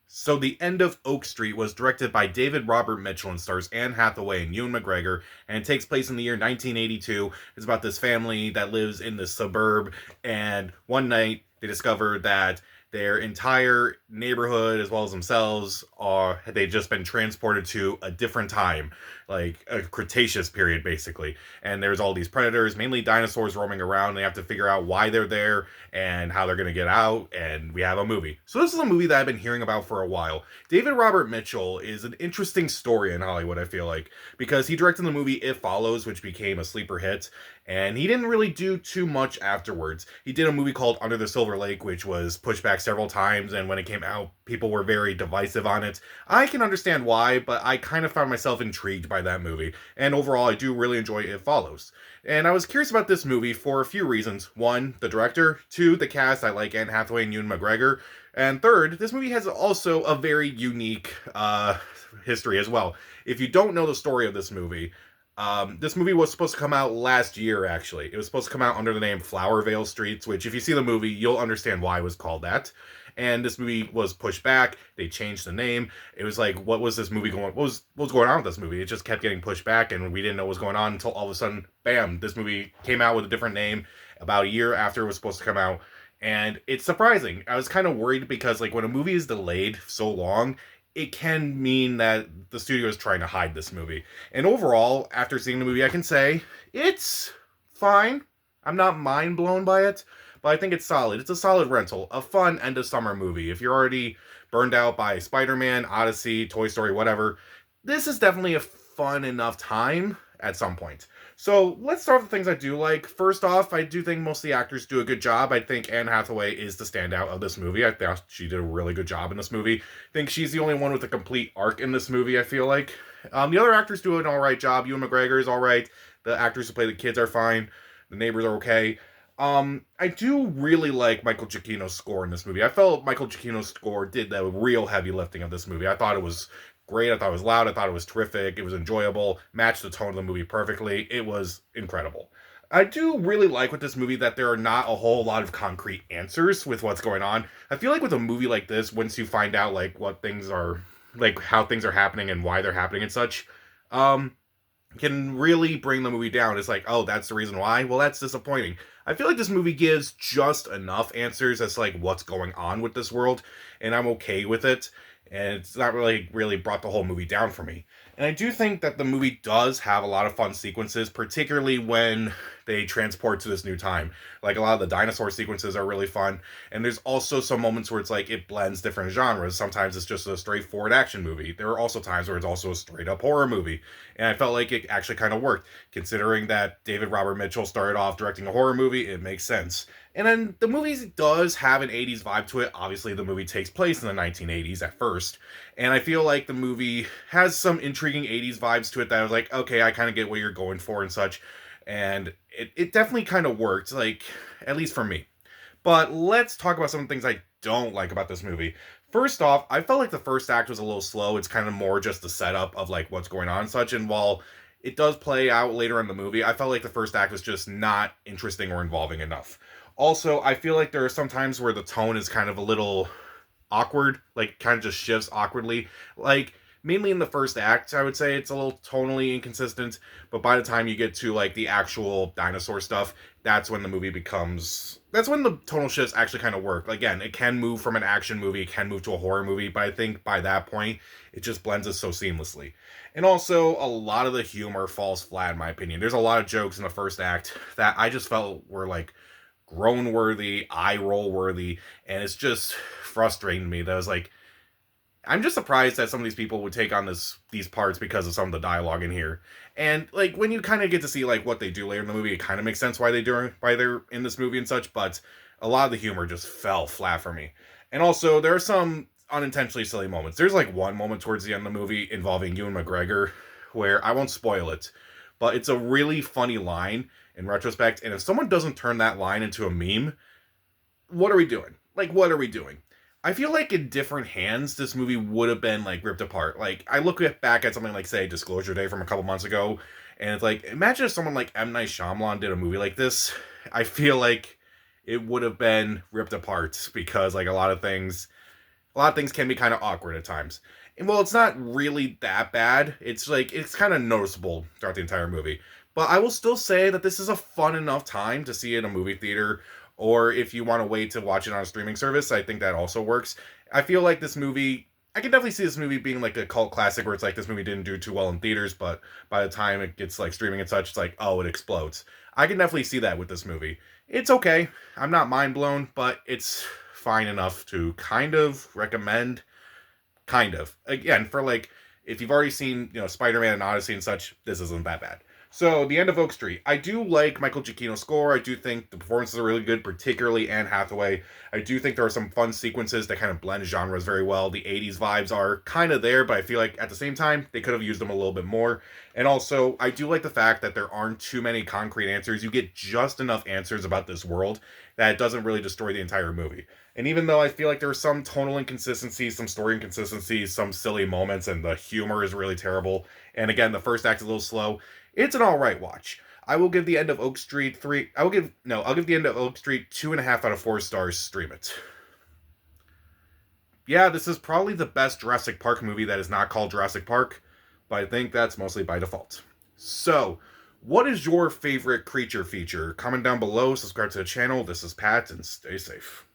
So The End of Oak Street was directed by David Robert Mitchell and stars Anne Hathaway and Ewan McGregor, and it takes place in the year 1982. It's about this family that lives in the suburb, and one night they discover that their entire neighborhood, as well as themselves, are they've just been transported to a different time, like a Cretaceous period, basically. And there's all these predators, mainly dinosaurs, roaming around. They have to figure out why they're there and how they're going to get out, and we have a movie. So this is a movie that I've been hearing about for a while. David Robert Mitchell is an interesting story in Hollywood, I feel like, because he directed the movie It Follows, which became a sleeper hit, and he didn't really do too much afterwards. He did a movie called Under the Silver Lake, which was pushed back several times, and when it came out, people were very divisive on it. I can understand why, but I kind of found myself intrigued by that movie, and overall, I do really enjoy It Follows. And I was curious about this movie for a few reasons. One, the director. Two, the cast. I like Anne Hathaway and Ewan McGregor. And third, this movie has also a very unique history as well. If you don't know the story of this movie was supposed to come out last year, actually. It was supposed to come out under the name Flower Vale Streets, which, if you see the movie, you'll understand why it was called that. And this movie was pushed back. They changed the name. It was like, what was this movie going? What was going on with this movie? It just kept getting pushed back, and we didn't know what was going on until all of a sudden, bam! This movie came out with a different name about a year after it was supposed to come out, and it's surprising. I was kind of worried because, like, when a movie is delayed so long, it can mean that the studio is trying to hide this movie. And overall, after seeing the movie, I can say it's fine. I'm not mind blown by it, but I think it's solid. It's a solid rental, a fun end of summer movie. If you're already burned out by Spider Man, Odyssey, Toy Story, whatever, this is definitely a fun enough time at some point. So let's start with the things I do like. First off, I do think most of the actors do a good job. I think Anne Hathaway is the standout of this movie. I think she did a really good job in this movie. I think she's the only one with a complete arc in this movie, I feel like. The other actors do an alright job. Ewan McGregor is alright. The actors who play the kids are fine. The neighbors are okay. I do really like Michael Giacchino's score in this movie. I felt Michael Giacchino's score did the real heavy lifting of this movie. I thought it was great. I thought it was loud. I thought it was terrific. It was enjoyable. Matched the tone of the movie perfectly. It was incredible. I do really like with this movie that there are not a whole lot of concrete answers with what's going on. I feel like with a movie like this, once you find out like what things are, like how things are happening and why they're happening and such, um, can really bring the movie down. It's like, oh, that's the reason why. Well, that's disappointing. I feel like this movie gives just enough answers as to, like, what's going on with this world, and I'm okay with it. And it's not really brought the whole movie down for me. And I do think that the movie does have a lot of fun sequences, particularly when they transport to this new time. Like, a lot of the dinosaur sequences are really fun, and there's also some moments where it's like it blends different genres. Sometimes it's just a straightforward action movie. There are also times where it's also a straight up horror movie, and I felt like it actually kind of worked. Considering that David Robert Mitchell started off directing a horror movie, it makes sense. And then the movie does have an 80s vibe to it. Obviously, the movie takes place in the 1980s at first. And I feel like the movie has some intriguing 80s vibes to it that I was like, okay, I kind of get what you're going for and such. And it definitely kind of worked, like, at least for me. But let's talk about some of the things I don't like about this movie. First off, I felt like the first act was a little slow. It's kind of more just the setup of like what's going on and such. And while it does play out later in the movie, I felt like the first act was just not interesting or involving enough. Also, I feel like there are some times where the tone is kind of a little awkward, like kind of just shifts awkwardly. Like mainly in the first act, I would say it's a little tonally inconsistent, but by the time you get to like the actual dinosaur stuff, that's when the tonal shifts actually kind of work. Again, it can move from an action movie, it can move to a horror movie, but I think by that point, it just blends it so seamlessly. And also, a lot of the humor falls flat, in my opinion. There's a lot of jokes in the first act that I just felt were like groan worthy, eye roll worthy, and it's just frustrating me that I was like, I'm just surprised that some of these people would take on these parts because of some of the dialogue in here. And like when you kind of get to see like what they do later in the movie, it kind of makes sense why they're in this movie and such. But a lot of the humor just fell flat for me. And also there are some unintentionally silly moments. There's like one moment towards the end of the movie involving Ewan McGregor where I won't spoil it, but it's a really funny line in retrospect. And if someone doesn't turn that line into a meme, what are we doing? Like, what are we doing? I feel like in different hands, this movie would have been like ripped apart. Like, I look back at something like, say, Disclosure Day from a couple months ago, and it's like, imagine if someone like M. Night Shyamalan did a movie like this. I feel like it would have been ripped apart because, like, a lot of things a lot of things can be kind of awkward at times. And well, it's not really that bad. It's like, it's kind of noticeable throughout the entire movie. But I will still say that this is a fun enough time to see it in a movie theater, or if you want to wait to watch it on a streaming service, I think that also works. I feel like this movie, I can definitely see this movie being like a cult classic where it's like this movie didn't do too well in theaters, but by the time it gets like streaming and such, it's like, oh, it explodes. I can definitely see that with this movie. It's okay. I'm not mind blown, but it's fine enough to kind of recommend. Kind of. Again, for like, if you've already seen, Spider-Man and Odyssey and such, this isn't that bad. So, The End of Oak Street. I do like Michael Giacchino's score. I do think the performances are really good, particularly Anne Hathaway. I do think there are some fun sequences that kind of blend genres very well. The 80s vibes are kind of there, but I feel like at the same time, they could have used them a little bit more. And also, I do like the fact that there aren't too many concrete answers. You get just enough answers about this world that it doesn't really destroy the entire movie. And even though I feel like there are some tonal inconsistencies, some story inconsistencies, some silly moments, and the humor is really terrible, and again, the first act is a little slow, it's an alright watch. I will give The End of Oak Street I'll give The End of Oak Street 2.5 out of 4 stars. Stream it. Yeah, this is probably the best Jurassic Park movie that is not called Jurassic Park, but I think that's mostly by default. So, what is your favorite creature feature? Comment down below, subscribe to the channel. This is Pat, and stay safe.